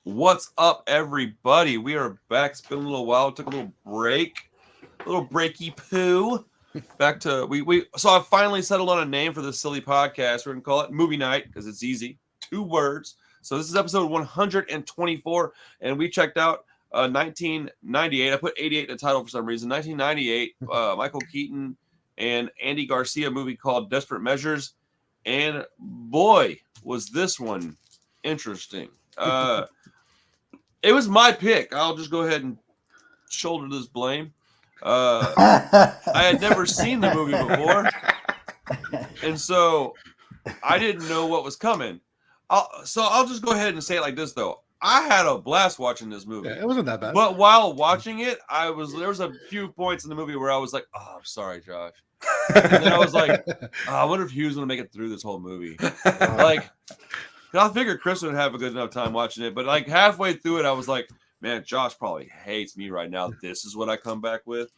What's up, everybody? We are back. It's been a little while. Took a little break, a little breaky poo. Back to So I finally settled on a name for this silly podcast. We're gonna call it Movie Night because it's easy. 2 words. So this is episode 124, and we checked out 1998. I put 88 in the title for some reason. 1998. Michael Keaton and Andy Garcia movie called Desperate Measures, and boy, was this one interesting. It was my pick. I'll just go ahead and shoulder this blame. I had never seen the movie before, and so I didn't know what was coming. I'll just go ahead and say it like this, though. I had a blast watching this movie. Yeah, it wasn't that bad. But while watching it, there was a few points in the movie where I was like, "Oh, I'm sorry, Josh." And then I was like, I wonder if Hugh's gonna make it through this whole movie. Like, I figured Chris would have a good enough time watching it, but like halfway through it, I was like, man, Josh probably hates me right now. This is what I come back with.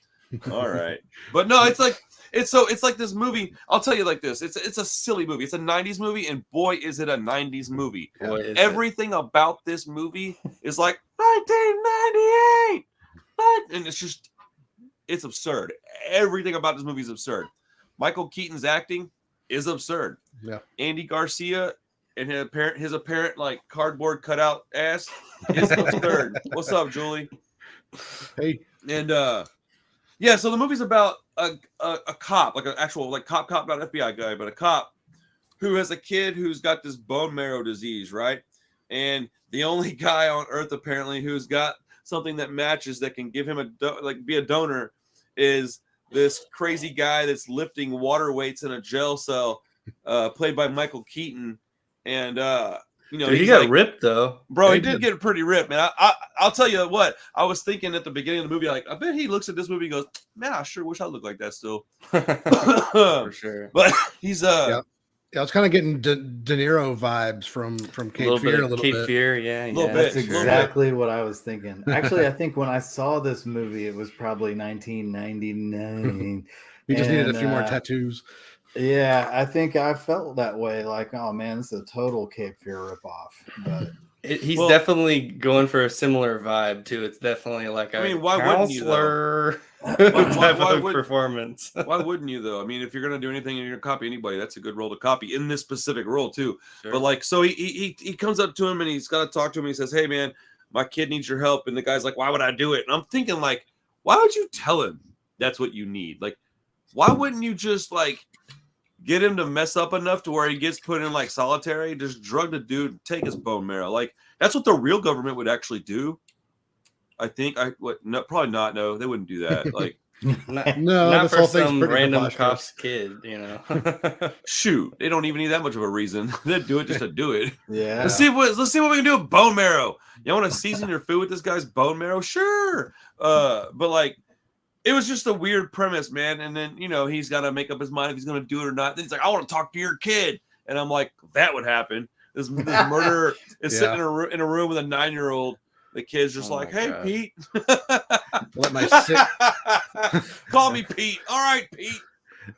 All right. But no, it's like this movie. I'll tell you like this. It's a silly movie. It's a 90s movie, and boy, is it a 90s movie. Everything about this movie is like 1998. And it's absurd. Everything about this movie is absurd. Michael Keaton's acting is absurd. Yeah. Andy Garcia and his apparent like cardboard cutout ass is absurd. What's up, Julie? Hey. And yeah, so the movie's about a cop, like an actual like cop, not FBI guy, but a cop who has a kid who's got this bone marrow disease, right? And the only guy on earth apparently who's got something that matches that can give him be a donor is this crazy guy that's lifting water weights in a jail cell, played by Michael Keaton. And Dude, he got ripped though, bro. He did get pretty ripped, man. I'll tell you what. I was thinking at the beginning of the movie, like, I bet he looks at this movie and goes, "Man, I sure wish I looked like that still." For sure. But he's yeah, I was kind of getting De Niro vibes from Cape Fear a little bit. Cape Fear, yeah. That's exactly what I was thinking. Actually, I think when I saw this movie, it was probably 1999. You just needed a few more tattoos. Yeah, I think I felt that way. Like, oh man, this is a total Cape Fear ripoff. But he's definitely going for a similar vibe too. It's definitely like why wouldn't you type of performance. Why wouldn't you though? I mean, if you're gonna do anything and you're gonna copy anybody, that's a good role to copy in this specific role too. Sure. But like, so he comes up to him and he's got to talk to him. And he says, "Hey man, my kid needs your help." And the guy's like, "Why would I do it?" And I'm thinking like, why would you tell him that's what you need? Like, why wouldn't you just like get him to mess up enough to where he gets put in like solitary, just drug the dude, take his bone marrow? Like, that's what the real government would actually do. I think. No, probably not. No, they wouldn't do that. Like, not for some random cop's kid, you know. Shoot, they don't even need that much of a reason. They do it just to do it. Yeah. Let's see what we can do with bone marrow. You want to season your food with this guy's bone marrow? Sure. But like, it was just a weird premise, man. And then, you know, he's got to make up his mind if he's going to do it or not. Then he's like, "I want to talk to your kid." And I'm like, that would happen. This murderer is sitting in a room with a 9-year-old. The kid's just like, "Hey, God. Pete." Let my sick... Call me Pete. All right, Pete.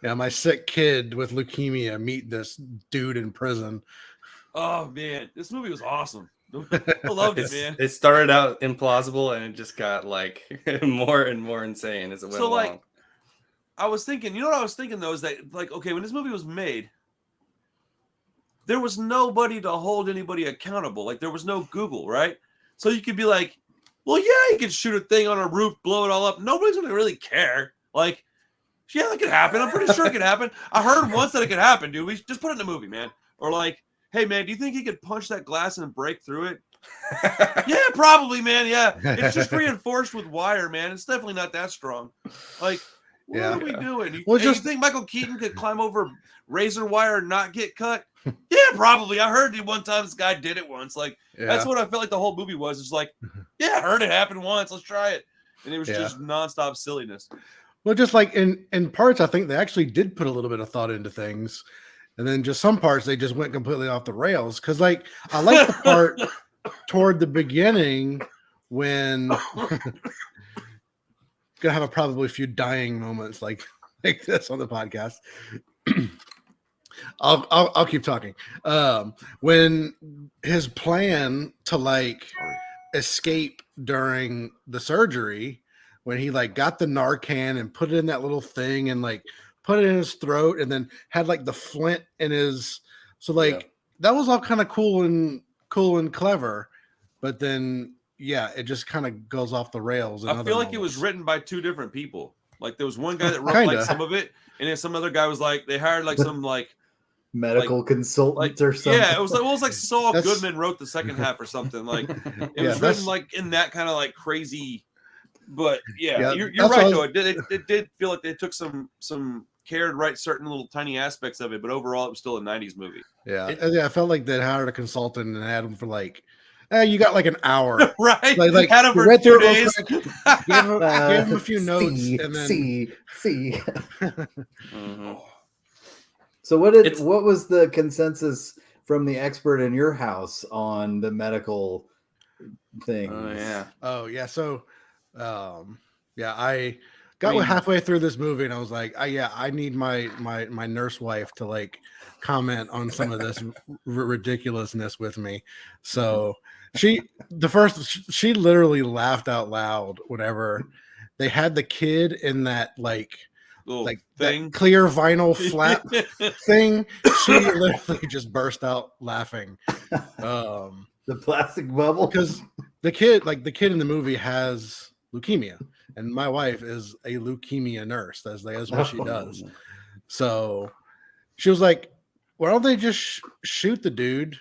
Yeah, my sick kid with leukemia meet this dude in prison. Oh, man. This movie was awesome. I loved it, man. It started out implausible and it just got like more and more insane as it went along. Like, I was thinking, you know what I was thinking though, is that like, okay, when this movie was made, there was nobody to hold anybody accountable. Like, there was no Google, right? So you could be like, well, yeah, you could shoot a thing on a roof, blow it all up. Nobody's gonna really care. Like, yeah, that could happen. I'm pretty sure it could happen. I heard once that it could happen, dude. We should just put it in the movie, man. Or like, hey, man, do you think he could punch that glass and break through it? Yeah, probably, man. Yeah. It's just reinforced with wire, man. It's definitely not that strong. Like, what are we doing? You think Michael Keaton could climb over razor wire and not get cut? Yeah, probably. I heard one time this guy did it once. Like, that's what I felt like the whole movie was. It's like, yeah, I heard it happen once. Let's try it. And it was just nonstop silliness. Well, just like in parts, I think they actually did put a little bit of thought into things. And then just some parts, they just went completely off the rails. Because, like, I like the part toward the beginning when gonna have probably a few dying moments like this on the podcast. I'll keep talking. When his plan to like escape during the surgery, when he like got the Narcan and put it in that little thing and like put it in his throat and then had like the flint in his, so like that was all kind of cool and clever, but then it just kind of goes off the rails. I feel like it was written by two different people. Like there was one guy that wrote like some of it, and then some other guy was like they hired like some like medical consultant or something. Yeah, it was like Saul Goodman wrote the second half or something. Like it was written like in that kind of like crazy. But you're right though. It did feel like they took some care to write certain little tiny aspects of it, but overall it was still a 90s movie. I felt like they hired a consultant and had him for like, you got like an hour, right? Like had him for 2 days. Gave him a few notes and then see. So what was the consensus from the expert in your house on the medical thing? So I got halfway through this movie and I was like, I need my nurse wife to like comment on some of this ridiculousness with me. So she literally laughed out loud whenever they had the kid in that like thing, that clear vinyl flap thing. She literally just burst out laughing. The plastic bubble, because the kid in the movie has leukemia, and my wife is a leukemia nurse. That's what she does. So she was like, "Why don't they just shoot the dude?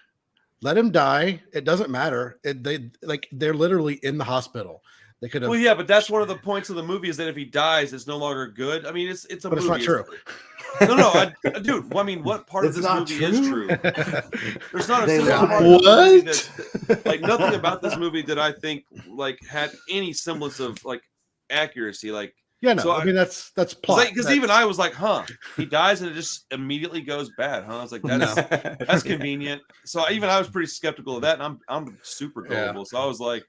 Let him die. It doesn't matter. They're literally in the hospital. They could have." Well, yeah, but that's one of the points of the movie is that if he dies, it's no longer good. I mean, it's a movie. It's not true. Dude. Well, I mean, what part of this movie is true? There's not a They single lied. part of the movie that, like, nothing about this movie that I think like had any semblance of like accuracy. Like, So I mean, that's plot. Because even I was like, he dies and it just immediately goes bad, I was like, that's convenient. So I was pretty skeptical of that, and I'm super gullible. So I was like,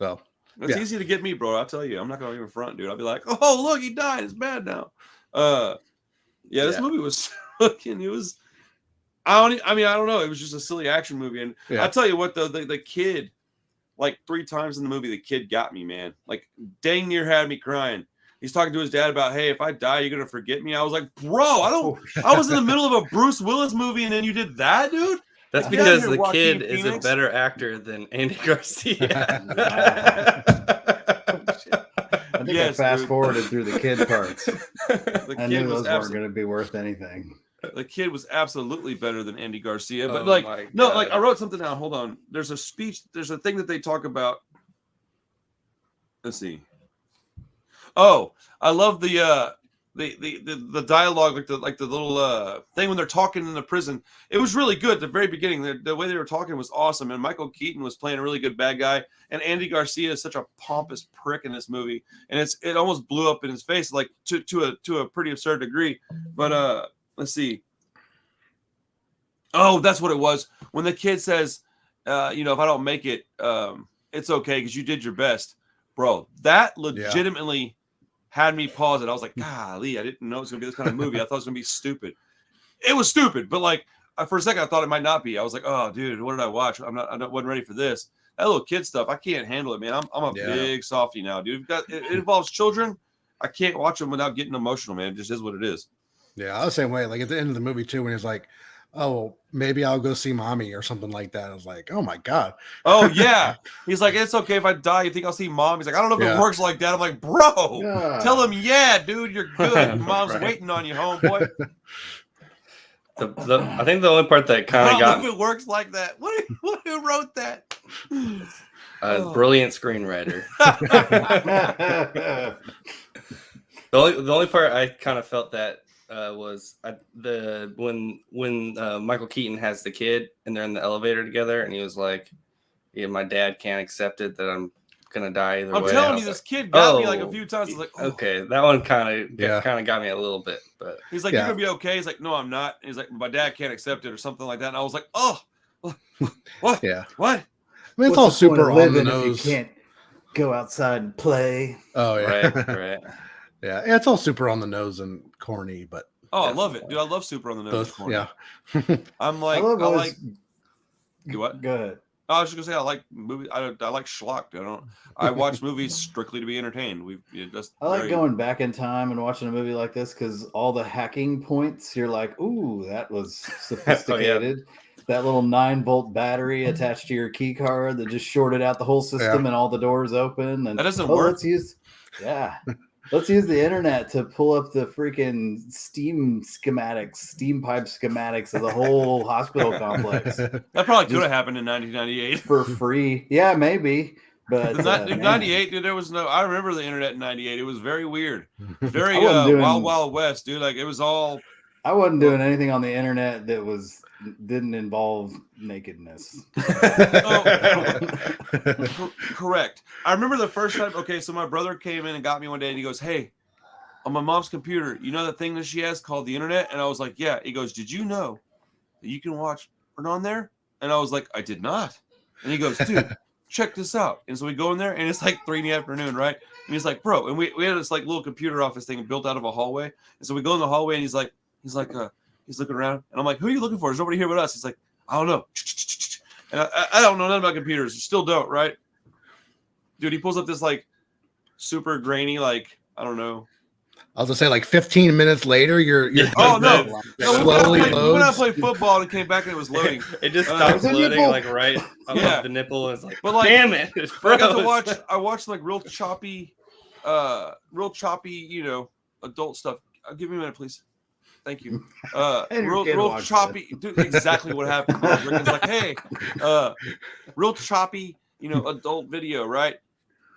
well, it's easy to get me, bro. I'll tell you, I'm not gonna even front, dude. I'll be like, oh, look, he died. It's bad now. This movie was fucking. It was. I don't know. It was just a silly action movie, and I'll tell you what, though, the kid, like 3 times in the movie, the kid got me, man. Like dang near had me crying. He's talking to his dad about, hey, if I die, you're gonna forget me. I was like, bro, I was in the middle of a Bruce Willis movie, and then you did that, dude. That's because the kid is a better actor than Andy Garcia. I think I fast forwarded through the kid parts. I knew those weren't going to be worth anything. The kid was absolutely better than Andy Garcia. But I wrote something down. Hold on. There's a speech. There's a thing that they talk about. Let's see. Oh, I love the dialogue, like the little thing when they're talking in the prison. It was really good at the very beginning. The way they were talking was awesome, and Michael Keaton was playing a really good bad guy. And Andy Garcia is such a pompous prick in this movie, and it almost blew up in his face, like to a pretty absurd degree. But let's see. Oh, that's what it was when the kid says, if I don't make it, it's okay because you did your best, bro. That legitimately had me pause it. I was like, golly, I didn't know it was gonna be this kind of movie. I thought it was gonna be stupid. It was stupid, but like for a second I thought it might not be. I was like, oh dude, what did I watch? I wasn't ready for this. That little kid stuff, I can't handle it, man. I'm a big softie now, dude. It involves children. I can't watch them without getting emotional, man. It just is what it is. Yeah, I was the same way. Like at the end of the movie too, when he's like, oh, maybe I'll go see mommy or something like that. I was like, oh my God. Oh yeah. He's like, it's okay if I die. You think I'll see mom? He's like, I don't know if it works like that. I'm like, bro, tell him, dude, you're good. Mom's waiting on you, homeboy. I think the only part that kind of got if it works like that. Who wrote that? Brilliant screenwriter. The only part I kind of felt that was when Michael Keaton has the kid and they're in the elevator together, and he was like, my dad can't accept it that I'm gonna die either way. I'm telling you, this kid got me like a few times. Like, okay, that one kind of got me a little bit, but he's like, you're gonna be okay. He's like, no, I'm not. He's like, my dad can't accept it or something like that. And I was like, oh, what? Yeah, what? I mean, it's all super on the nose. If you can't go outside and play. Oh yeah, right. Yeah, it's all super on the nose and corny, but Oh, I love it, dude. I love Super on the Nose Corner. Yeah. I'm like, love I always- like. Do what? Go ahead. I was just gonna say I like movies. I like schlock. I watch movies strictly to be entertained. I like going back in time and watching a movie like this because all the hacking points, you're like, ooh, that was sophisticated. That little 9-volt battery attached to your key card that just shorted out the whole system and all the doors open. And that doesn't work. Let's use the internet to pull up the freaking steam pipe schematics of the whole hospital complex. That probably could have happened in 1998 for free. Yeah, maybe. But in 98, dude, there was no. I remember the internet in 98. It was very weird, very wild west, dude. Like it was all. I wasn't doing anything on the internet that didn't involve nakedness. Correct. I remember the first time. Okay, so my brother came in and got me one day, and he goes, "Hey, on my mom's computer, you know that thing that she has called the internet?" And I was like, "Yeah." He goes, "Did you know that you can watch porn on there?" And I was like, "I did not." And he goes, "Dude, check this out." And so we go in there, and it's like 3 p.m, right? And he's like, "Bro," and we had this like little computer office thing built out of a hallway. And so we go in the hallway, and he's looking around, and I'm like, "Who are you looking for? There's nobody here but us." He's like, "I don't know." And I don't know nothing about computers. Still don't, right? Dude, he pulls up this like super grainy, like, I don't know. I was gonna say like 15 minutes later, you're oh no, slowly we loads. went out and played football and it came back and it was loading. It just stops loading like right above the nipple, and it's like, but like, damn it! I watched like real choppy, adult stuff. Give me a minute, please. Thank you. Real choppy. Dude, exactly what happened. Rick's like, hey, real choppy, adult video, right?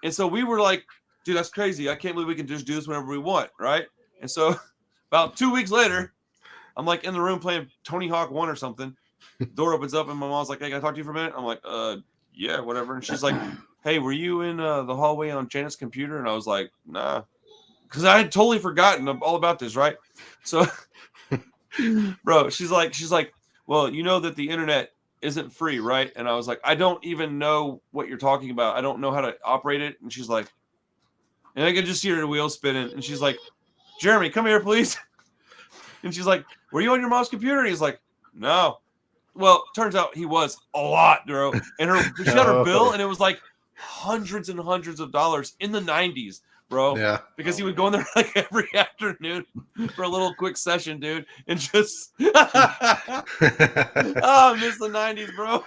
And so we were like, dude, that's crazy. I can't believe we can just do this whenever we want, right? And so about 2 weeks later, I'm like in the room playing Tony Hawk 1 or something. Door opens up and my mom's like, "Hey, can I talk to you for a minute?" I'm like, yeah, whatever. And she's like, "Hey, were you in the hallway on Janet's computer?" And I was like, "Nah," because I had totally forgotten all about this, right? So, bro, she's like, "Well, you know that the internet isn't free, right?" And I was like, "I don't even know what you're talking about. I don't know how to operate it." And she's like, and I could just see her wheels spinning. And she's like, "Jeremy, come here, please." And she's like, "Were you on your mom's computer?" And he's like, "No." Well, turns out he was a lot, bro. And she got her bill, and it was like hundreds and hundreds of dollars in the 90s, bro. Yeah. Because he would go in there like every afternoon for a little quick session, dude. And just, I miss the 90s, bro.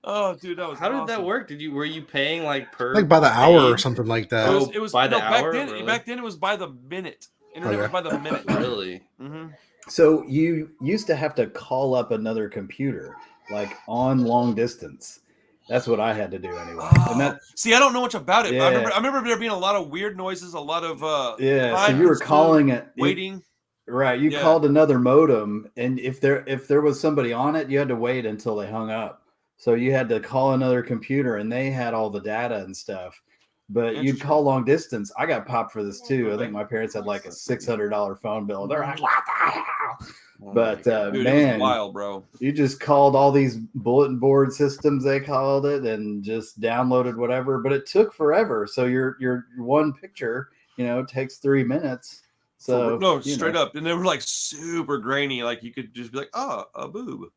Oh, dude, that was How awesome. did that work? Were you paying like per like by the hour or something like that? It was by the hour. Back then, it was by the minute. Internet was by the minute. Really? Mm-hmm. So you used to have to call up another computer, like on long distance. That's what I had to do anyway. And see, I don't know much about it. Yeah. But I remember there being a lot of weird noises, a lot of so you were calling it waiting. Right, you called another modem, and if there was somebody on it, you had to wait until they hung up. So you had to call another computer, and they had all the data and stuff. But you'd call long distance. I got popped for this too. I think my parents had like a $600 phone bill. They're like, "What the hell?" But dude, man, it was wild, bro. You just called all these bulletin board systems, they called it, and just downloaded whatever. But it took forever. So your one picture, takes 3 minutes. So no, straight up, and they were like super grainy. Like you could just be like, "Oh, a boob."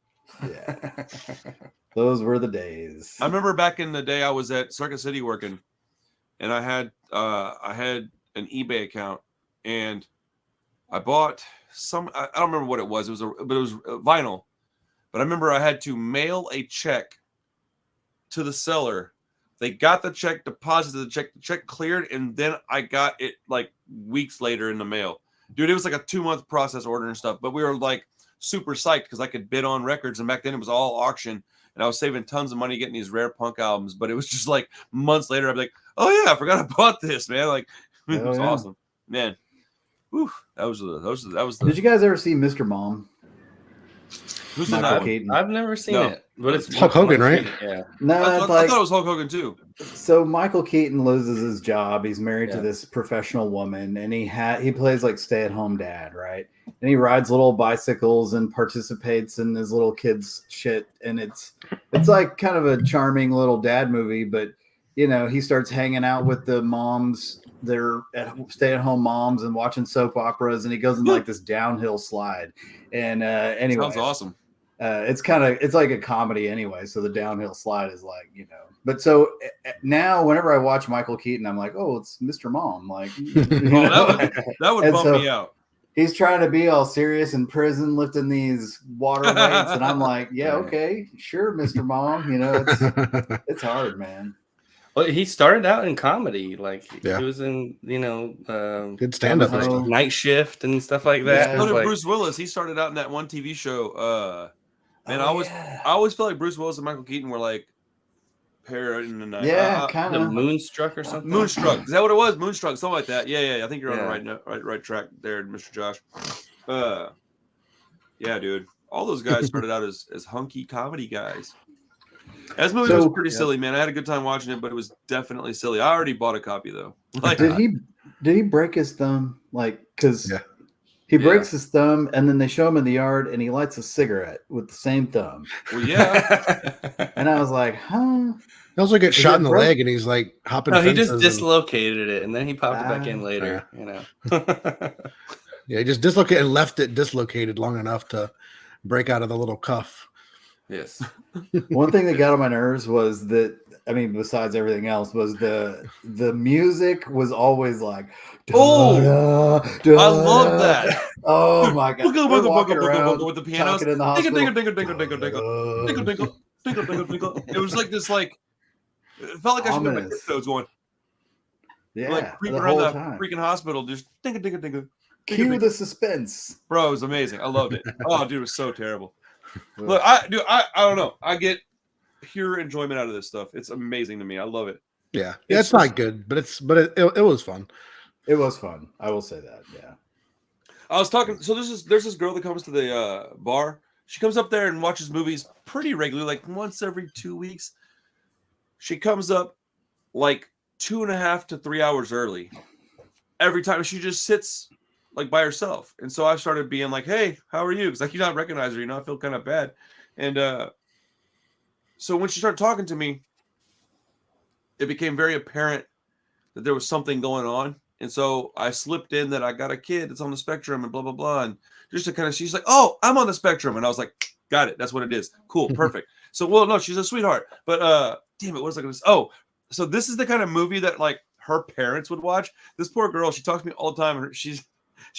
Yeah. Those were the days. I remember back in the day I was at Circuit City working, and I had an eBay account, and I bought I don't remember what it was. It was vinyl. But I remember I had to mail a check to the seller. They got the check, deposited the check cleared, and then I got it like weeks later in the mail. Dude, it was like a 2-month process order and stuff, but we were like super psyched because I could bid on records, and back then it was all auction. And I was saving tons of money getting these rare punk albums, but it was just like months later, I'd be like, "Oh yeah, I forgot I bought this, man!" Like it was awesome, man. Whew, that was the. Did you guys ever see Mr. Mom? Who's that? I've never seen it, but it's Hulk Hogan, right? Yeah. No, I thought it was Hulk Hogan too. So Michael Keaton loses his job. He's married to this professional woman, and he plays like stay-at-home dad, right? And he rides little bicycles and participates in his little kids' shit. And it's like kind of a charming little dad movie, but you know, he starts hanging out with the moms. They're stay-at-home moms and watching soap operas, and he goes in like this downhill slide. And anyway, Sounds awesome. It's like a comedy anyway. So the downhill slide is like, you know. But so now, whenever I watch Michael Keaton, I'm like, oh, it's Mr. Mom. Like, that would bump me out. He's trying to be all serious in prison, lifting these water weights, and I'm like, yeah, okay, sure, Mr. Mom. You know, it's hard, man. Well, he started out in comedy, like he was in, you know, good stand-up, Night Shift and stuff like that. So did like, Bruce Willis. He started out in that one TV show. Man, I always feel like Bruce Willis and Michael Keaton were like pair in the night. Yeah, kind of Moonstruck or something. Moonstruck. Is that what it was? Moonstruck, something like that. Yeah. I think you're on the right track there, Mr. Josh. Yeah, dude. All those guys started out as hunky comedy guys. This movie was pretty silly, man. I had a good time watching it, but it was definitely silly. I already bought a copy though. Like, did he break his thumb? Like, because he breaks his thumb, and then they show him in the yard, and he lights a cigarette with the same thumb. Well, yeah. And I was like, huh? He also gets shot in the leg, and he's like hopping. No, he just dislocated it, and then he popped it back in later. You know. Yeah, he just dislocated and left it dislocated long enough to break out of the little cuff. Yes. One thing that got on my nerves was that, I mean, besides everything else, was the music was always like, I love that. Oh my god! With the pianos, in the hospital. It was like this, like it felt like I should have my tiptoes going. Yeah, like creeping around the freaking hospital, just Cue the suspense, bro. It was amazing. I loved it. Oh, dude, it was so terrible. Look, I don't know. I get pure enjoyment out of this stuff. It's amazing to me. I love it. Yeah, it's not good, but it was fun. It was fun. I will say that. Yeah. I was talking. So there's this girl that comes to the bar. She comes up there and watches movies pretty regularly, like once every 2 weeks. She comes up like 2.5 to 3 hours early every time. She just sits like by herself. And so I started being like, hey, how are you? Because like, you not recognize her, I feel kind of bad. And so when she started talking to me, it became very apparent that there was something going on. And so I slipped in that I got a kid that's on the spectrum and blah, blah, blah. And just to kind of, she's like, oh, I'm on the spectrum. And I was like, got it. That's what it is. Cool. Perfect. So, well, no, she's a sweetheart. But damn it, what was I going to say? Oh, so this is the kind of movie that like her parents would watch. This poor girl, she talks to me all the time. She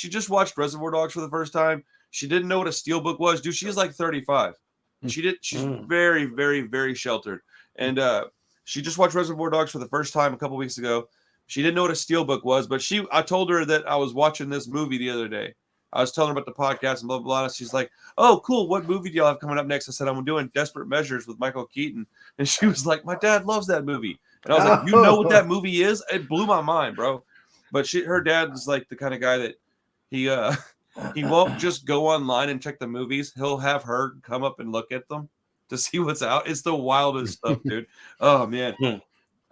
just watched Reservoir Dogs for the first time. She didn't know what a steelbook was. Dude, she's like 35. She's very, very, very sheltered. And she just watched Reservoir Dogs for the first time a couple weeks ago. She didn't know what a steelbook was, but I told her that I was watching this movie the other day. I was telling her about the podcast and blah, blah, blah. And she's like, oh, cool. What movie do y'all have coming up next? I said, I'm doing Desperate Measures with Michael Keaton. And she was like, my dad loves that movie. And I was like, you know what that movie is? It blew my mind, bro. But her dad is like the kind of guy that he won't just go online and check the movies. He'll have her come up and look at them to see what's out. It's the wildest stuff, dude. Oh, man.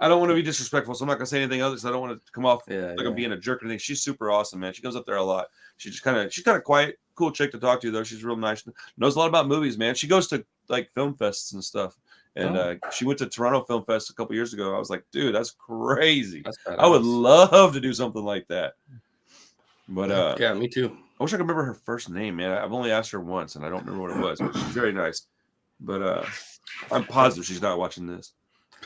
I don't want to be disrespectful, so I'm not going to say anything other because I don't want to come off like I'm being a jerk or anything. She's super awesome, man. She comes up there a lot. She's kind of quiet, cool chick to talk to, though. She's real nice. Knows a lot about movies, man. She goes to like film fests and stuff. And she went to Toronto Film Fest a couple years ago. I was like, dude, that's crazy. I would love to do something like that. But yeah, me too. I wish I could remember her first name, man. I've only asked her once, and I don't remember what it was. But she's very nice. But I'm positive she's not watching this.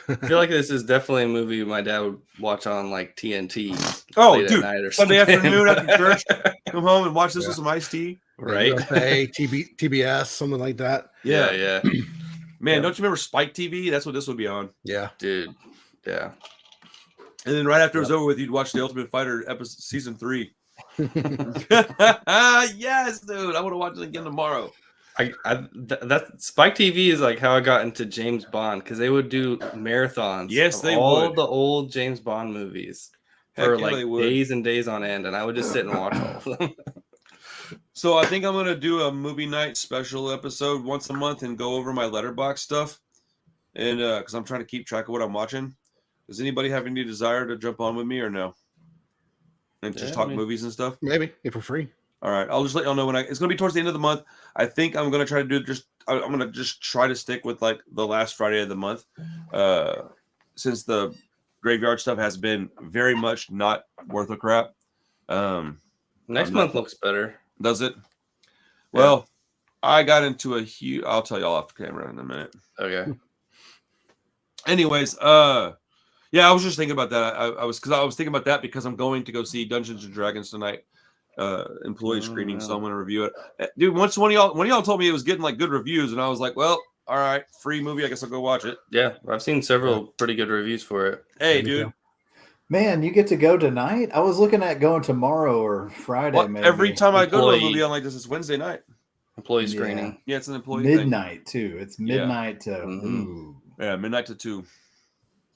I feel like this is definitely a movie my dad would watch on like TNT. Oh, dude, Sunday afternoon after church, come home and watch this with some iced tea. Right? TBS, something like that. Yeah. Man, don't you remember Spike TV? That's what this would be on. Yeah, dude. Yeah. And then right after it was over with, you'd watch The Ultimate Fighter season 3. Yes, dude. I want to watch it again tomorrow. That Spike TV is like how I got into James Bond because they would do marathons. Yes, they all would. The old James Bond movies for like days and days on end, and I would just sit and watch all of them. So I think I'm gonna do a movie night special episode once a month and go over my Letterboxd stuff, and because I'm trying to keep track of what I'm watching. Does anybody have any desire to jump on with me or no? And just talk movies and stuff? Maybe if we're free. All right, I'll just let y'all know when it's gonna be towards the end of the month. I think I'm gonna try to do I'm gonna just try to stick with like the last Friday of the month, since the graveyard stuff has been very much not worth a crap. Next month looks better. Does it? Well, I got into a huge. I'll tell y'all off camera in a minute. Okay. Anyways, yeah, I was just thinking about that. I was thinking about that because I'm going to go see Dungeons and Dragons tonight, employee screening. So I'm going to review it, dude. Once one of y'all told me it was getting like good reviews, and I was like, well, all right, free movie. I guess I'll go watch it. Yeah, I've seen several pretty good reviews for it. Hey, dude. Man, you get to go tonight? I was looking at going tomorrow or Friday. Well, maybe. every time I go to a movie, I'm like, this is Wednesday night. Employee screening. Yeah, it's an employee midnight thing. too. It's midnight to midnight to 2.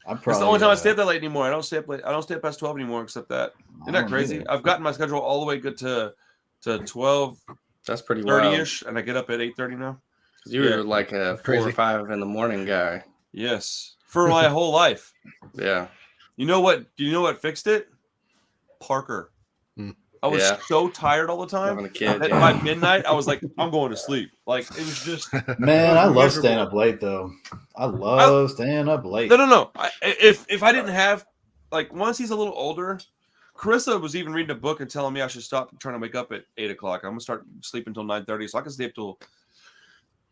It's the only time I stay up that late anymore. I don't stay up late. I don't stay up past 12 anymore, except that. Isn't that crazy? I've gotten my schedule all the way good to 12. That's pretty 30-ish, and I get up at 8:30 now. You were like a 4 or 5 in the morning guy. Yes, for my whole life. Yeah. You know what? Do you know what fixed it? Parker. I was so tired all the time that by midnight I was like, I'm going to sleep. Like it was just. Man, I love staying up late though. I love staying up late. No. If I didn't have, like, once he's a little older, Carissa was even reading a book and telling me I should stop trying to wake up at 8 o'clock. I'm gonna start sleeping until 9:30, so I can stay up till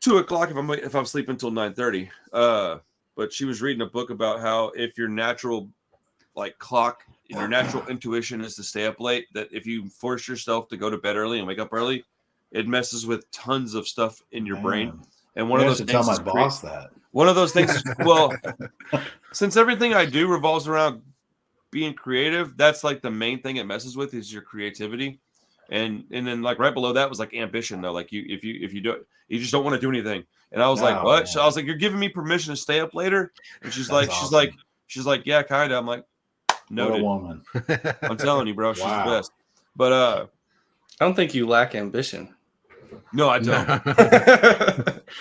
2 o'clock if I'm sleeping until 9:30. But she was reading a book about how if your natural clock, your natural intuition is to stay up late, that if you force yourself to go to bed early and wake up early, it messes with tons of stuff in your brain. And one of those things tell my boss that. One of those things is, well, since everything I do revolves around being creative, that's like the main thing it messes with is your creativity. And then like right below that was like ambition though. Like if you do it, you just don't want to do anything. And I was like, what? Man. So I was like, you're giving me permission to stay up later? And she's like, she's like, yeah, kind of. I'm like, no, woman. I'm telling you, bro, she's the best. But I don't think you lack ambition. No, I don't.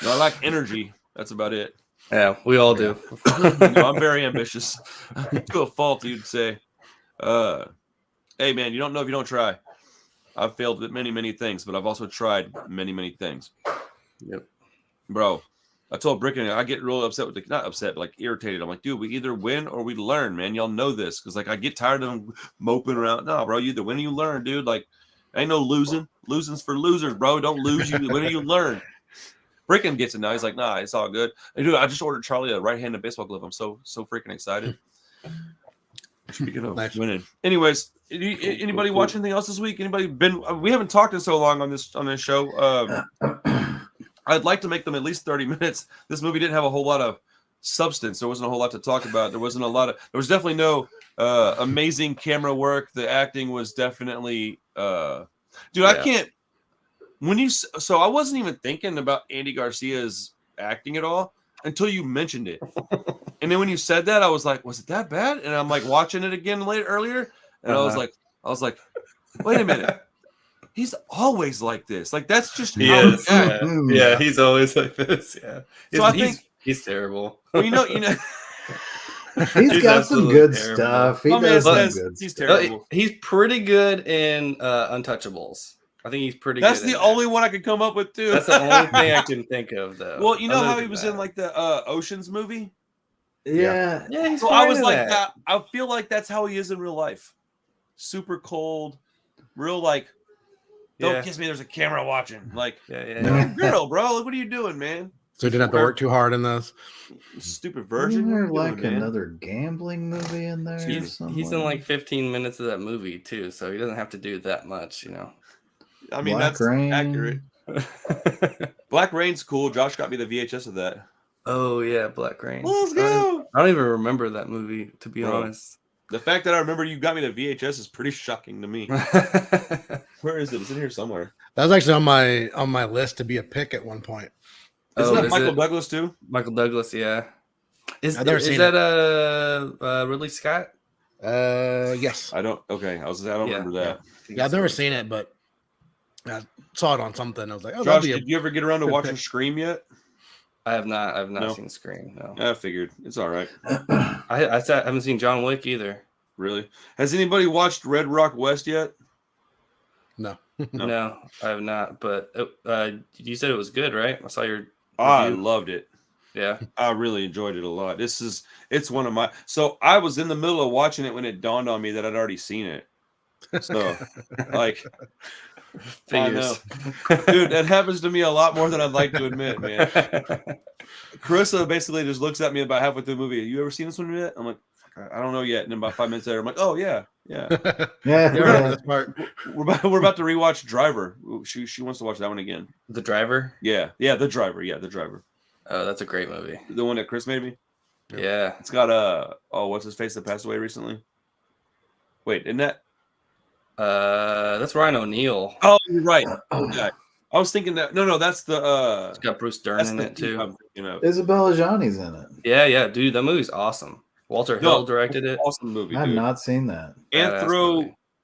No, I lack energy. That's about it. Yeah, we all do. No, I'm very ambitious. To a fault, you'd say. Hey, man, you don't know if you don't try. I've failed at many, many things, but I've also tried many, many things. Yep. Bro, I told Bricken, I get real upset with not upset, but like irritated. I'm like, dude, we either win or we learn, man. Y'all know this. Because like I get tired of them moping around. No, bro, you either win or you learn, dude. Like, ain't no losing. Losing's for losers, bro. Don't lose. You win or you learn. Bricken gets it now. He's like, nah, it's all good. And dude, I just ordered Charlie a right-handed baseball glove. I'm so freaking excited. Speaking of winning. Anyways, anybody watch anything else this week? Anybody been? We haven't talked in so long on this show. I'd like to make them at least 30 minutes. This movie didn't have a whole lot of substance. There wasn't a whole lot to talk about. There was definitely no amazing camera work. The acting was definitely, dude, I can't, so I wasn't even thinking about Andy Garcia's acting at all until you mentioned it. And then when you said that, I was like, was it that bad? And I'm like watching it again earlier. And I was like, wait a minute. He's always like this. Like that's just he is. Yeah, he's always like this. Yeah. So I think he's terrible. Well, you know. He's got some good stuff. He does some good. He's terrible. He's pretty good in Untouchables. I think he's pretty. That's good the only one I could come up with too. That's the only thing I can think of though. Well, you know how he was in like the Ocean's movie. Yeah. He's so I was like that. I feel like that's how he is in real life. Super cold, real like. Don't kiss me. There's a camera watching. Like, girl, bro. Like, what are you doing, man? So you didn't have to work too hard in this. Stupid virgin. Is there like another gambling movie in there? He's in like 15 minutes of that movie too, so he doesn't have to do that much, you know. I mean, that's accurate. Black Rain's cool. Josh got me the VHS of that. Oh yeah, Black Rain. Let's go. I don't even remember that movie, to be honest. The fact that I remember you got me the VHS is pretty shocking to me. Where is it? It's in here somewhere. That was actually on my list to be a pick at one point. Isn't that Michael Douglas too? Michael Douglas, yeah. Is that Ridley Scott? Yes. I don't remember that. Yeah, I've never seen it, but I saw it on something. I was like, oh, Josh, did you ever get around to watching Scream yet? I have not. I've not seen Scream. No. I figured it's all right. I haven't seen John Wick either. Really? Has anybody watched Red Rock West yet? No. No, I have not. But you said it was good, right? I saw your. I loved it. Yeah. I really enjoyed it a lot. It's one of my. So I was in the middle of watching it when it dawned on me that I'd already seen it. So, like, I know, Figures. dude, that happens to me a lot more than I'd like to admit, man. Carissa basically just looks at me about halfway through the movie. You ever seen this one yet? I'm like, I don't know yet. And then about 5 minutes later, I'm like, oh yeah. Yeah, I remember this part. We're about to rewatch Driver. She wants to watch that one again. The Driver? Yeah, the Driver. Yeah, the Driver. Oh, that's a great movie. The one that Chris made me. Yeah. It's got what's his face that passed away recently? Wait, isn't that? That's Ryan O'Neal. Oh, you're right. Yeah. I was thinking that. No, that's the. It's got Bruce Dern in it too. I'm thinking of. Isabella Johnny's in it. Yeah, dude, that movie's awesome. Walter Hill directed it. Awesome movie. I have dude. not seen that.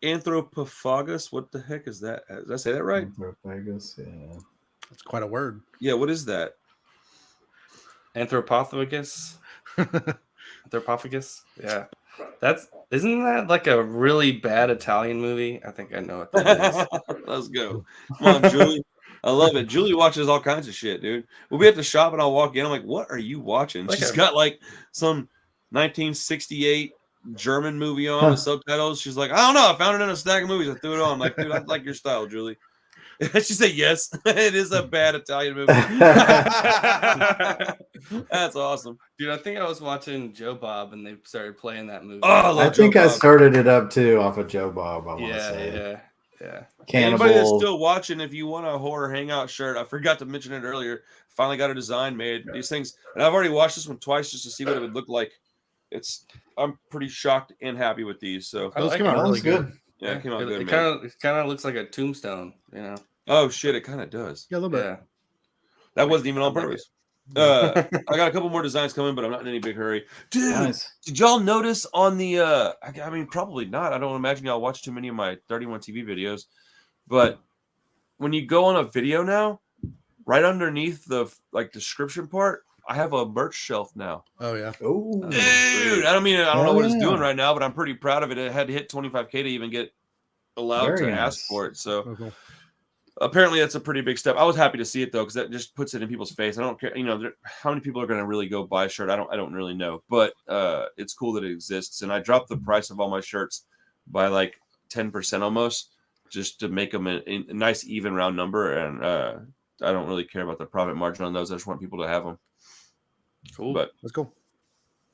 Anthropophagus. What the heck is that? Did I say that right? Anthropophagus, yeah. That's quite a word. Yeah. What is that? Anthropophagus. Anthropophagus. Yeah. Isn't that like a really bad Italian movie? I think I know what that is. Let's go. Come on, Julie. I love it. Julie watches all kinds of shit, dude. We'll be at the shop and I'll walk in. I'm like, what are you watching? Like She's got like some 1968 German movie on with subtitles. She's like, I don't know. I found it in a stack of movies. I threw it on. I'm like, dude, I like your style, Julie. She said, yes, it is a bad Italian movie. That's awesome. Dude, I think I was watching Joe Bob and they started playing that movie. Oh, I think I started it up too off of Joe Bob. I want to say. Yeah. Cannibal. Anybody that's still watching, if you want a horror hangout shirt, I forgot to mention it earlier. Finally got a design made. These things, and I've already watched this one twice just to see what it would look like. I'm pretty shocked and happy with these. So Those like came out really good. yeah, it came out good. It Man. kind of looks like a tombstone, you know. Oh shit, it kind of does. Yeah, a little bit. Yeah. That wasn't even on purpose. I got a couple more designs coming, but I'm not in any big hurry. Dude, Nice. did y'all notice on the I mean probably not. I don't imagine y'all watch too many of my 31 TV videos. But when you go on a video now, right underneath the description part, I have a merch shelf now. Oh yeah. Oh, Dude, I don't know what it's yeah. doing right now, but I'm pretty proud of it. It had to hit 25K to even get allowed Very to nice. ask for it. So Oh, cool. apparently that's a pretty big step. I was happy to see it though, because that just puts it in people's face. I don't care, how many people are going to really go buy a shirt. I don't really know, but it's cool that it exists. And I dropped the price of all my shirts by like 10% almost, just to make them a nice even round number. And I don't really care about the profit margin on those. I just want people to have them. Cool. But That's cool.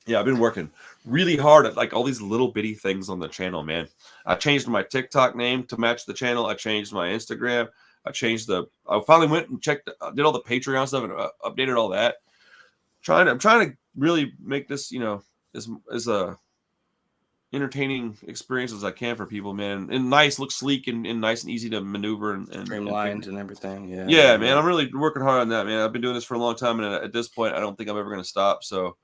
yeah, I've been working really hard at like all these little bitty things on the channel, man. I changed my TikTok name to match the channel. I changed my Instagram. I finally went and checked, did all the Patreon stuff and updated all that. I'm trying to really make this, as a entertaining experience as I can for people, man. And nice, looks sleek and nice and easy to maneuver and Streamlined and everything. Yeah. Yeah, man. I'm really working hard on that, man. I've been doing this for a long time, and at this point, I don't think I'm ever going to stop. So,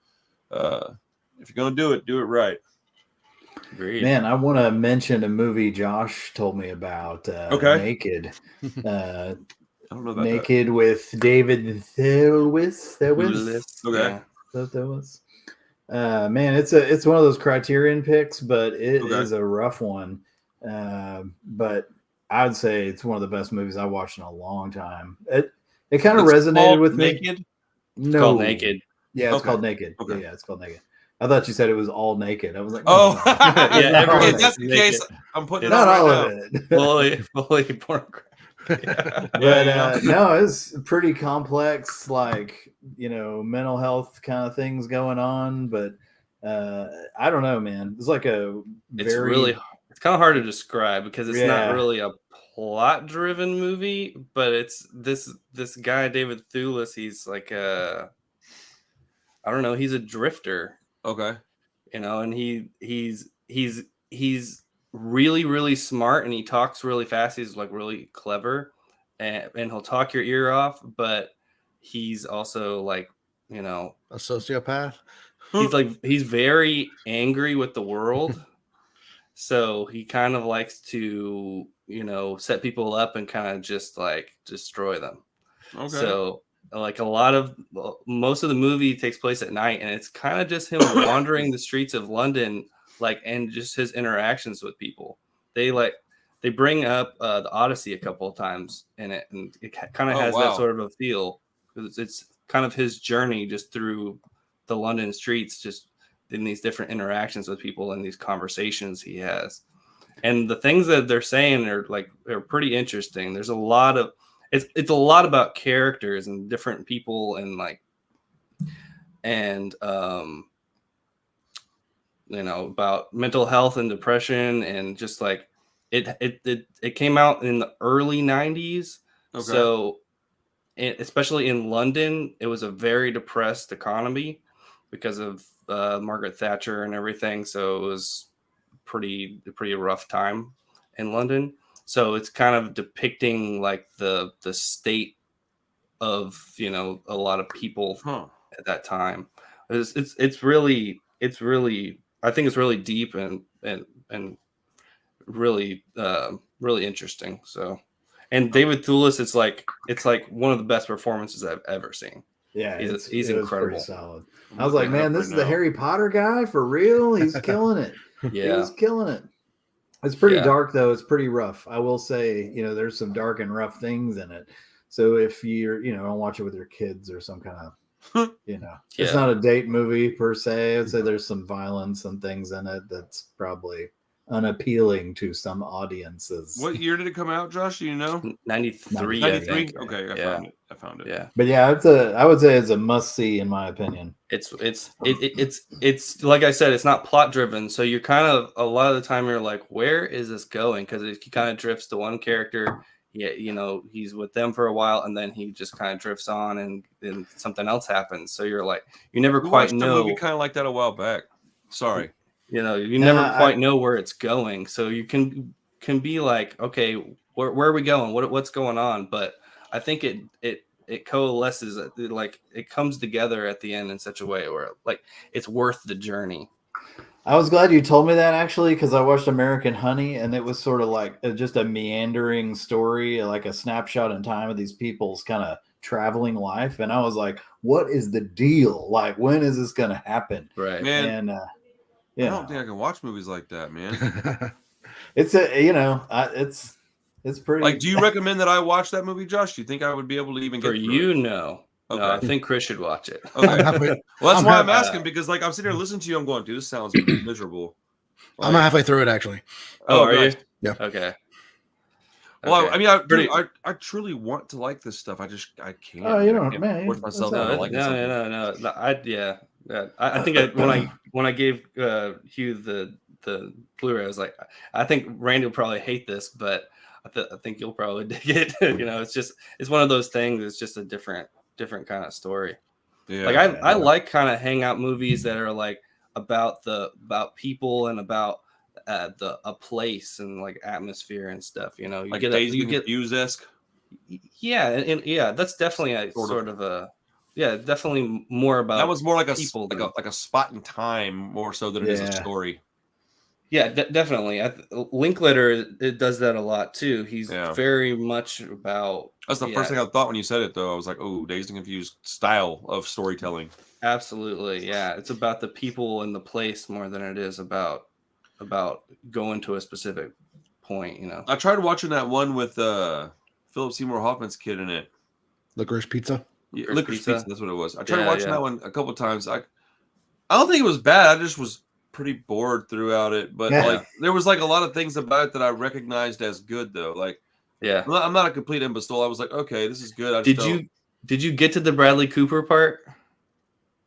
if you're going to do it right. Agreed. Man, I want to mention a movie Josh told me about. Okay. Naked. I don't know about Naked with David Thewlis. Okay. Thewlis. Man, it's one of those Criterion picks, but it Okay. is a rough one. But I'd say it's one of the best movies I watched in a long time. It kind of resonated with me. Naked? It's called Naked. Yeah, it's Okay. called Naked. Okay. Yeah, it's called Naked. I thought you said it was all naked. I was like, Oh, Yeah, everyone's if that's the naked. case, I'm putting it not on all right of now. it. fully pornographic. Yeah. But no, it's pretty complex, like, mental health kind of things going on. But I don't know, man. It's like It's kind of hard to describe because it's not really a plot driven movie, but it's this guy, David Thewlis. He's like I don't know. He's a drifter, Okay. and he's really, really smart, and he talks really fast. He's like really clever, and he'll talk your ear off, but he's also like, A sociopath. he's very angry with the world. So he kind of likes to, set people up and kind of just like destroy them. Okay. So like most of the movie takes place at night, and it's kind of just him wandering the streets of London, and just his interactions with people. They bring up the Odyssey a couple of times in it, and it kind of has that sort of a feel. It's kind of his journey just through the London streets, just in these different interactions with people and these conversations he has. And the things that they're saying are pretty interesting. There's a lot of it's a lot about characters and different people and about mental health and depression, and just like it came out in the early 90s. Okay. So especially in London, it was a very depressed economy because of Margaret Thatcher and everything. So it was pretty rough time in London. So it's kind of depicting like the state of a lot of people at that time. It's really I think it's really deep and really really interesting. So, and David Thewlis, it's like one of the best performances I've ever seen. Yeah, he's incredible. Solid. I was like, man, this is the Harry Potter guy for real. He's killing it. Yeah, he's killing it. It's pretty dark though. It's pretty rough. I will say, there's some dark and rough things in it. So if you're, don't watch it with your kids or some kind of, it's not a date movie per se. I'd say there's some violence and things in it that's probably unappealing to some audiences. What year did it come out, Josh? Do you know? 93. 93. Okay, I found it. Yeah, but yeah, I would say it's a must see in my opinion. It's like I said, it's not plot driven, so you're kind of a lot of the time you're like, where is this going? Because he kind of drifts to one character. Yeah, he's with them for a while, and then he just kind of drifts on, and then something else happens. So you're like, you never quite know. Movie kind of like that a while back. Sorry. You never quite know where it's going. So you can be like, okay, where are we going? What's going on? But I think it coalesces, like it comes together at the end in such a way where like it's worth the journey. I was glad you told me that actually, because I watched American Honey and it was sort of like just a meandering story, like a snapshot in time of these people's kind of traveling life. And I was like, what is the deal? Like, when is this going to happen? Right. Man, And, I don't think I can watch movies like that, man. it's it's pretty. Like, do you recommend that I watch that movie, Josh? Do you think I would be able to even get through it? No. Okay. No, I think Chris should watch it. Okay. Well, that's why I'm asking, because like I'm sitting here listening to you, I'm going, dude, this sounds miserable. Like, I'm halfway through it actually. Oh, are nice. you? Yeah. Okay. Well, Okay. I mean, I truly want to like this stuff. I can't. Oh, you don't, I can't man. force myself That's to all like No. I think when I gave Hugh the Blu-ray, I was like, I think Randy will probably hate this, but I think you'll probably dig it. It's one of those things. It's just a different kind of story. Yeah. Like I like kind of hangout movies that are like about people and about a place and like atmosphere and stuff. You like get Daisy Confused-esque. Yeah, and that's definitely a sort of a definitely more about That was more like people like a spot in time more so than it is a story. Yeah, definitely. Linklater it does that a lot too. He's very much about. That's the first thing I thought when you said it, though. I was like, "Oh, Dazed and Confused style of storytelling." Absolutely, yeah. It's about the people and the place more than it is about going to a specific point. I tried watching that one with Philip Seymour Hoffman's kid in it. Licorice Pizza. Yeah, Licorice Pizza. That's what it was. I tried watching that one a couple of times. I don't think it was bad. I just was pretty bored throughout it, but like there was like a lot of things about it that I recognized as good though. Like, I'm not a complete imbecile. I was like, okay, this is good. Did you get to the Bradley Cooper part?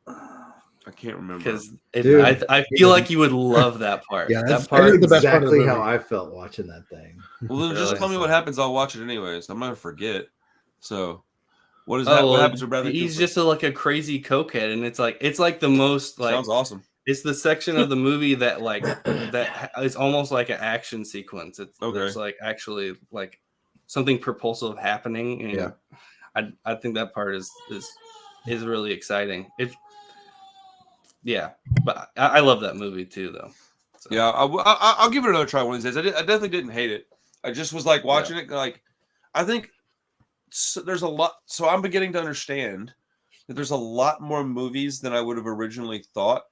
I can't remember because I feel like you would love that part. Yeah, that part is the best part of the exactly movie. how I felt watching that thing. Well, then just tell me what happens. I'll watch it anyways. I'm gonna forget. So, what is that? What happens to Bradley He's Cooper? just like a crazy cokehead, and it's like the most like sounds awesome. It's the section of the movie that like that is almost like an action sequence. There's like actually like something propulsive happening, and I think that part is really exciting. But I love that movie too, though. So. Yeah, I'll give it another try one of these days. I definitely didn't hate it. I just was like watching it, like I think there's a lot. So I'm beginning to understand that there's a lot more movies than I would have originally thought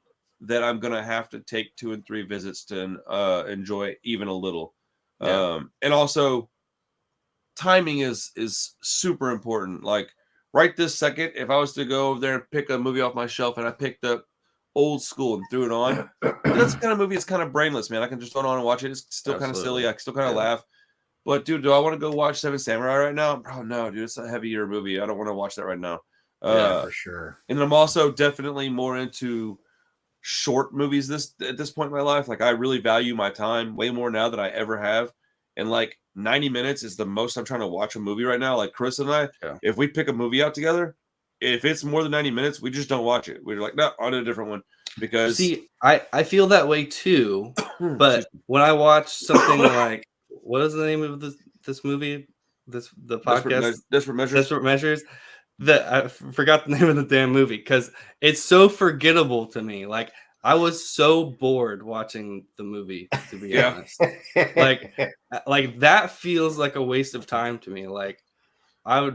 that I'm gonna have to take 2 and 3 visits to enjoy even a little. And also timing is super important. Like right this second, if I was to go over there and pick a movie off my shelf and I picked up Old School and threw it on, that's the kind of movie. It's kind of brainless, man. I can just throw it on and watch it. It's still kind of silly. I can still kind of laugh. But dude, do I want to go watch Seven Samurai right now? Oh no, dude, it's a heavier movie. I don't want to watch that right now. Yeah, for sure. And I'm also definitely more into short movies at this point in my life. Like I really value my time way more now than I ever have. And like 90 minutes is the most I'm trying to watch a movie right now. Like Chris and I, if we pick a movie out together, if it's more than 90 minutes, we just don't watch it. We're like, no, on to a different one. Because see, I feel that way too. But when I watch something like, what is the name of this movie? The podcast? Desperate Measures. Desperate Measures. I forgot the name of the damn movie because it's so forgettable to me. Like I was so bored watching the movie, to be honest. Like that feels like a waste of time to me. Like I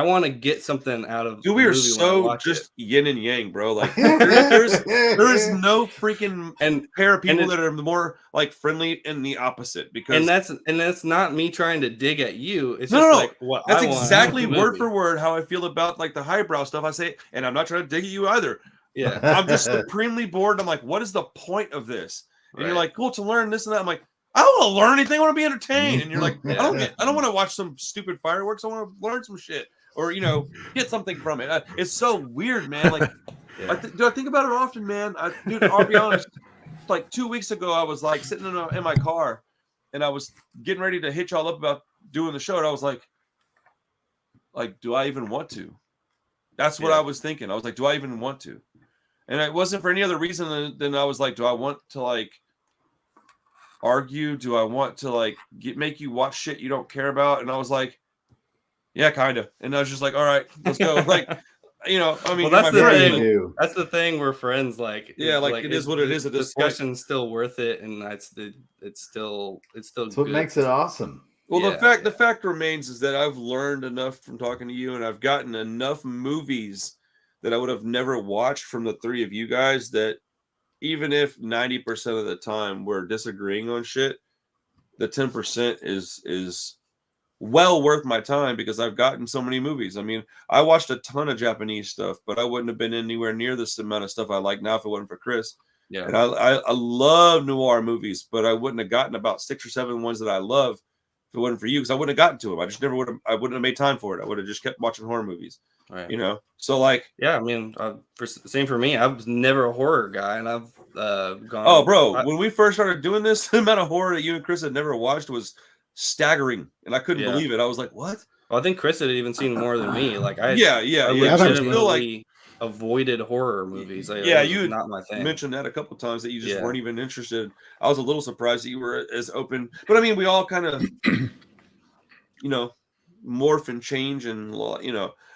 want to get something out of. Dude, we are so just yin and yang, bro. Like there is no freaking pair of people that are more like friendly and the opposite. Because that's not me trying to dig at you. It's like what that's exactly word for word how I feel about like the highbrow stuff. I say, and I'm not trying to dig at you either. Yeah, I'm just supremely bored. I'm like, what is the point of this? And you're like, cool, to learn this and that. I'm like, I don't want to learn anything. I want to be entertained. And you're like, I don't want to watch some stupid fireworks. I want to learn some shit or, get something from it. It's so weird, man. Like, do I think about it often, man? Dude, I'll be honest. Like 2 weeks ago, I was like sitting in my car and I was getting ready to hitch all up about doing the show. And I was like, do I even want to? That's what I was thinking. I was like, do I even want to? And it wasn't for any other reason than I was like, do I want to argue? Do I want to make you watch shit you don't care about? And I was like, yeah, kind of. And I was just like, all right, let's go. I mean, well, that's the thing. That's the thing. We're friends. It is what it is. The discussion's still worth it, and it's still. That's what makes it awesome. Well, the fact remains is that I've learned enough from talking to you, and I've gotten enough movies that I would have never watched from the three of you guys that. Even if 90% of the time we're disagreeing on shit, the 10% is well worth my time because I've gotten so many movies. I mean, I watched a ton of Japanese stuff, but I wouldn't have been anywhere near this amount of stuff I like now if it wasn't for Chris. Yeah. And I love noir movies, but I wouldn't have gotten about 6 or 7 ones that I love if it wasn't for you because I wouldn't have gotten to them. I just never would have. I wouldn't have made time for it. I would have just kept watching horror movies. Right. So I mean, same for me. I was never a horror guy, and I've gone. Oh, bro, when we first started doing this, the amount of horror that you and Chris had never watched was staggering, and I couldn't believe it. I was like, "What?" Well, I think Chris had even seen more than me. Like I legitimately avoided horror movies. You not my thing. Mentioned that a couple times that you just weren't even interested. I was a little surprised that you were as open, but I mean, we all kind of, morph and change, and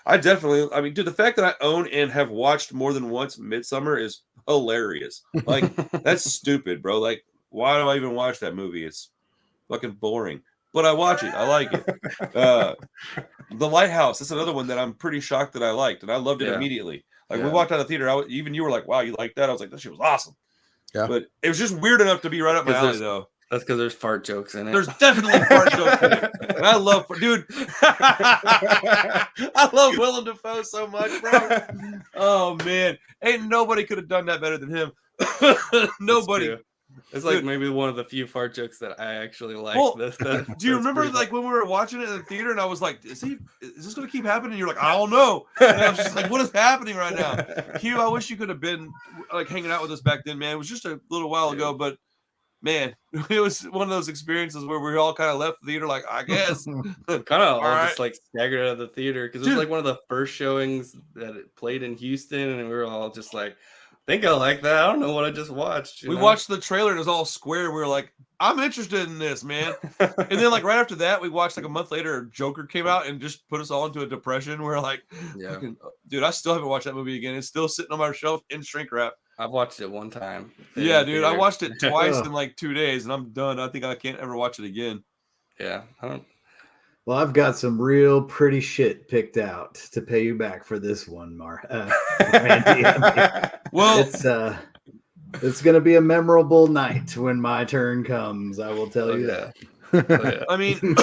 I mean, dude, the fact that I own and have watched more than once Midsummer is hilarious. Like, that's stupid, bro. Like, why do I even watch that movie? It's fucking boring. But I watch it. I like it. The Lighthouse. That's another one that I'm pretty shocked that I liked, and I loved it immediately. Like, we walked out of the theater. Even you were like, wow, you like that? I was like, that shit was awesome. Yeah. But it was just weird enough to be right up my alley, though. That's because there's fart jokes in it. There's definitely fart jokes in it. And I love, dude. I love Willem Dafoe so much, bro. Oh man, ain't nobody could have done that better than him. Nobody. It's like maybe one of the few fart jokes that I actually like. Well, do you remember when we were watching it in the theater and I was like, is this going to keep happening? And you're like, I don't know. And I was just like, what is happening right now? Hugh, I wish you could have been hanging out with us back then, man. It was just a little while ago, but. Man, it was one of those experiences where we all kind of left the theater like, I guess. kind of all just staggered out of the theater because it was one of the first showings that it played in Houston, and we were all just like, I think I like that. I don't know what I just watched. We watched the trailer and it was all square. We were like, I'm interested in this, man. And then right after that, we watched a month later, Joker came out and just put us all into a depression. We're like, dude, I still haven't watched that movie again. It's still sitting on my shelf in shrink wrap. I've watched it one time. Yeah, dude, I watched it twice in 2 days, and I'm done. I think I can't ever watch it again. Yeah, Well, I've got some real pretty shit picked out to pay you back for this one, Randy. Well, it's going to be a memorable night when my turn comes. I will tell you that. I mean,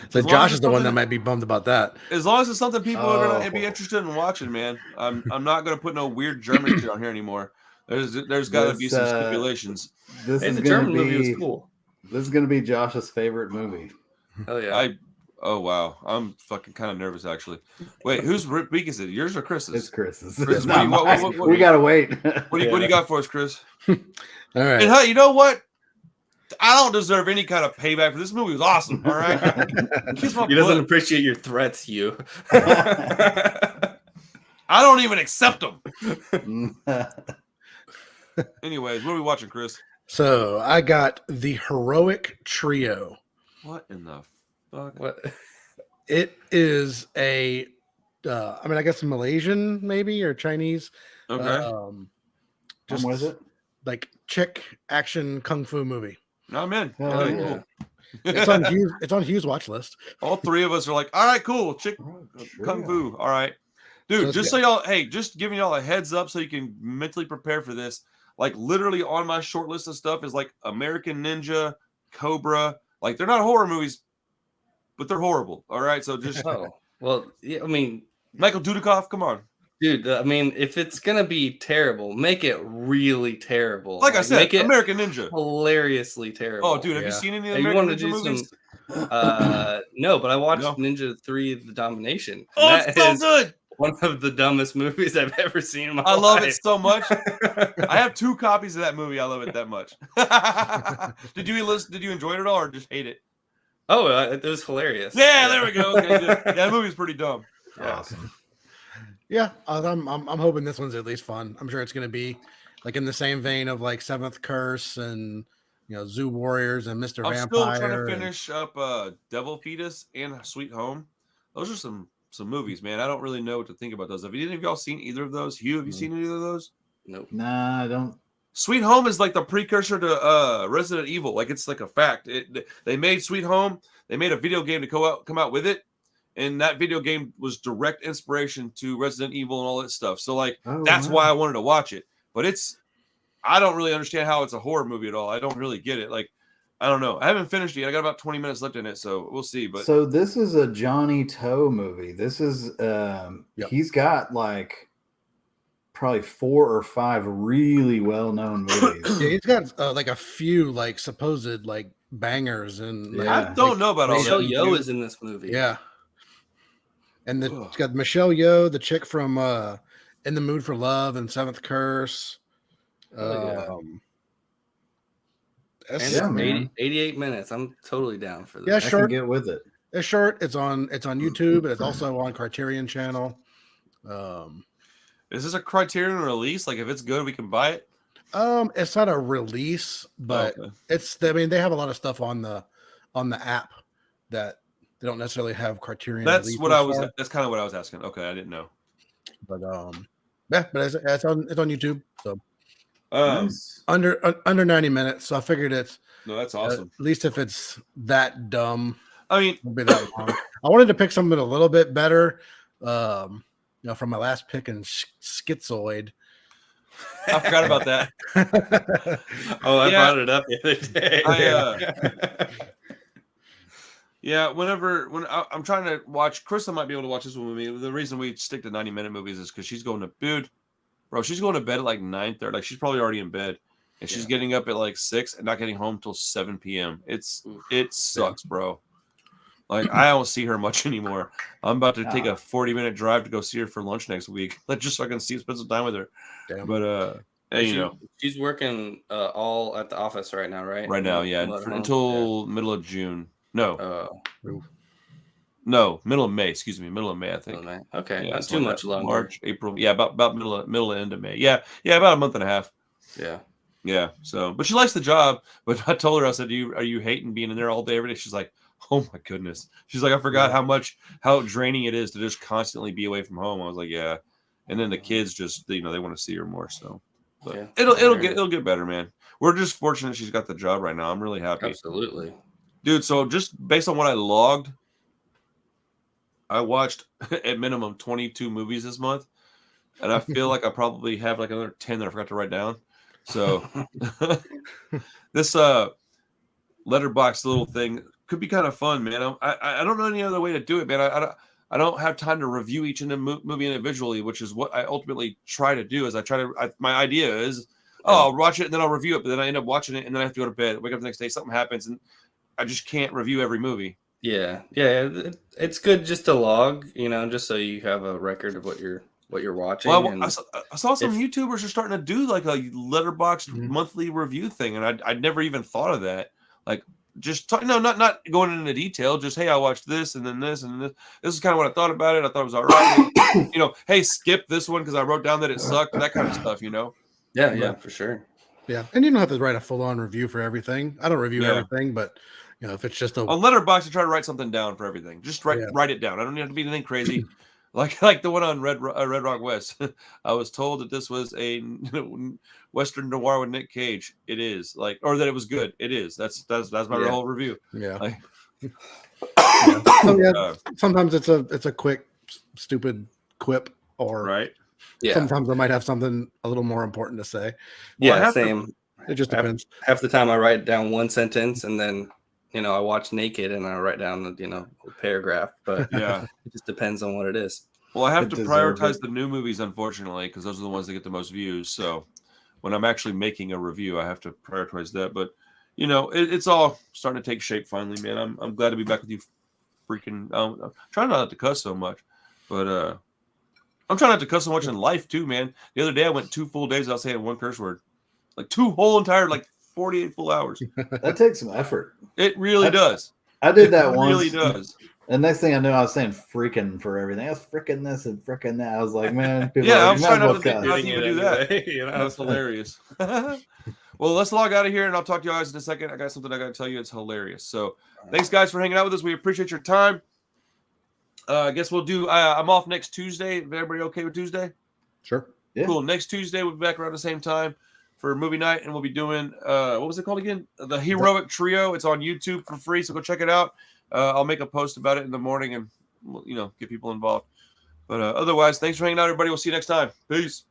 So As long Josh as is the one something- that might be bummed about that. As long as it's something people are gonna be Oh. interested in watching, man. I'm not gonna put no weird German shit on here anymore. There's got to be some stipulations. This Hey, is the gonna German movie was be cool. this is gonna be Josh's favorite movie. Oh yeah. Oh wow, I'm fucking kind of nervous actually. Wait, whose week is it? Yours or Chris's? It's Chris's. Chris, It's what do not you- mine. what- We gotta wait. What do you got for us, Chris? All right. And hey, you know what? I don't deserve any kind of payback for this movie. Was awesome. All right. Kiss my He doesn't butt. appreciate your threats, you. I don't even accept them. Anyways, what are we watching, Chris? So I got The Heroic Trio. What in the fuck? What? It is I guess Malaysian maybe or Chinese. Okay. Just What is it? like chick action kung fu movie. No, I'm in. Oh, Okay, yeah. cool. It's on Hughes' watch list. All three of us are like, all right, cool. Chick kung fu. All right. Dude, So just so y'all, hey, just giving y'all a heads up so you can mentally prepare for this. Like literally on my short list of stuff is like American Ninja, Cobra. Like they're not horror movies, but they're horrible. All right. So just Oh, well, yeah, I mean, Michael Dudikoff, come on. dude, I mean, if it's gonna be terrible, make it really terrible. Like I said, make it American Ninja. hilariously terrible. Oh, dude, have you Yeah. seen any of the Hey, you American want to Ninja do movies? no, but I watched No. Ninja 3: The Domination. and Oh, that it's so is good. one of the dumbest movies I've ever seen in my I life. love it so much. I have 2 copies of that movie. I love it that much. Did you enjoy it at all or just hate it? Oh, it was hilarious. Yeah, there we go. Okay, good. Yeah, that movie's pretty dumb. Yeah. Awesome. Yeah, I'm hoping this one's at least fun. I'm sure it's going to be like in the same vein of like Seventh Curse and Zoo Warriors and Mr. I'm Vampire. still trying to and- finish up Devil Fetus and Sweet Home. Those are some movies, man. I don't really know what to think about those. Have any of y'all seen either of those? Hugh, have you seen any of those? Nope. Nah, I don't. Sweet Home is like the precursor to Resident Evil. Like it's like a fact. They made Sweet Home. They made a video game to come out with it, and that video game was direct inspiration to Resident Evil and all that stuff. So like that's why I wanted to watch it. But I don't really understand how it's a horror movie at all. I don't really get it. Like I don't know. I haven't finished it yet. I got about 20 minutes left in it, so we'll see. But So this is a Johnny Toe movie. This is he's got like probably 4 or 5 really well-known movies. Yeah, he's got like a few like supposed like bangers and like, Yeah. I don't know about all Michelle that. Yeoh is in this movie. yeah. And Ugh. it's got Michelle Yeoh, the chick from In the Mood for Love and Seventh Curse. Oh, yeah. And that's- Yeah, it's man. 88 minutes. I'm totally down for this. Yeah, I can short. get with it. It's short. It's on YouTube, but it's also on Criterion Channel. Is this a Criterion release? Like if it's good, we can buy it. It's not a release, but Okay. they have a lot of stuff on the app that they don't necessarily have Criterion. That's releases what I was. for. That's kind of what I was asking. Okay, I didn't know. But yeah, but it's on YouTube. So Nice. under 90 minutes. So I figured it's No, that's awesome. at least if it's that dumb, I mean, it won't be that long. I wanted to pick something a little bit better. From my last pick in Schizoid. I forgot about that. Oh, I Yeah. brought it up the other day. Yeah, when I'm trying to watch, Krista might be able to watch this one with me. The reason we stick to 90-minute movies is because she's going to she's going to bed at like 9:30. Like she's probably already in bed, and she's Yeah. getting up at like 6 and not getting home till 7 p.m. It sucks, bro. Like I don't see her much anymore. I'm about to take a 40-minute drive to go see her for lunch next week. Just so I can spend some time with her. Damn. But hey, She's working all at the office right now, right? right now, yeah, Let her know. until middle of June. No, Yeah. no, middle of May. Excuse me, middle of May. I think. Okay, Yeah, not it's too like much that. longer. March, April. Yeah, about middle to end of May. Yeah, about a month and a half. Yeah. Yeah. So, but she likes the job. But I told her, I said, are you hating being in there all day every day? She's like, oh my goodness. She's like, I forgot how draining it is to just constantly be away from home. I was like, yeah. And then the kids just they want to see her more. So, but Yeah. it'll get better, man. We're just fortunate she's got the job right now. I'm really happy. Absolutely. Dude, so just based on what I logged, I watched at minimum 22 movies this month, and I feel like I probably have like another 10 that I forgot to write down. So this letterbox little thing, could be kind of fun, man. I don't know any other way to do it, man. I don't have time to review each movie individually, which is what I ultimately try to do. Is my idea is, I'll watch it and then I'll review it, but then I end up watching it and then I have to go to bed, wake up the next day, something happens, and I just can't review every movie. Yeah. It's good just to log, just so you have a record of what you're watching. Well, I saw some YouTubers are starting to do like a Letterboxd monthly review thing, and I'd never even thought of that. Like, just not going into detail. Just, hey, I watched this and then this and this. This is kind of what I thought about it. I thought it was all right. Hey, skip this one because I wrote down that it sucked. That kind of stuff. Yeah, for sure. Yeah, and you don't have to write a full-on review for everything. I don't review everything, but if it's just on Letterboxd, I try to write something down for everything. Just write it down. I don't have to be anything crazy. Like the one on Red Rock West. I was told that this was a Western noir with Nick Cage. It is, or that it was good. It is. That's my whole review. Yeah. Yeah. Sometimes it's a quick, stupid quip, or right. Yeah. Sometimes I might have something a little more important to say. Yeah, same. It just depends. Half the time I write down one sentence and then I watch Naked and I write down a paragraph, but it just depends on what it is. Well, I have to prioritize the new movies, unfortunately, because those are the ones that get the most views. So when I'm actually making a review, I have to prioritize that. But it's all starting to take shape finally, man. I'm glad to be back with you. Freaking, I'm trying not to cuss so much, but I'm trying not to cuss so much in life too, man. The other day I went 2 full days without saying one curse word, like 2 whole entire 48 full hours. That takes some effort. It really does. I did that once. It really does. And next thing I knew, I was saying freaking for everything. I was freaking this and freaking that. I was like, man, people I'm trying not to cuss. do that. That's hilarious. Well, let's log out of here, and I'll talk to you guys in a second. I got something I got to tell you. It's hilarious. So thanks, guys, for hanging out with us. We appreciate your time. I guess we'll do I'm off next Tuesday. Is everybody okay with Tuesday? Sure. Yeah. Cool. Next Tuesday, we'll be back around the same time for movie night, and we'll be doing what was it called again? The Heroic Trio. It's on YouTube for free, so go check it out. I'll make a post about it in the morning and get people involved. But otherwise, thanks for hanging out, everybody. We'll see you next time. Peace.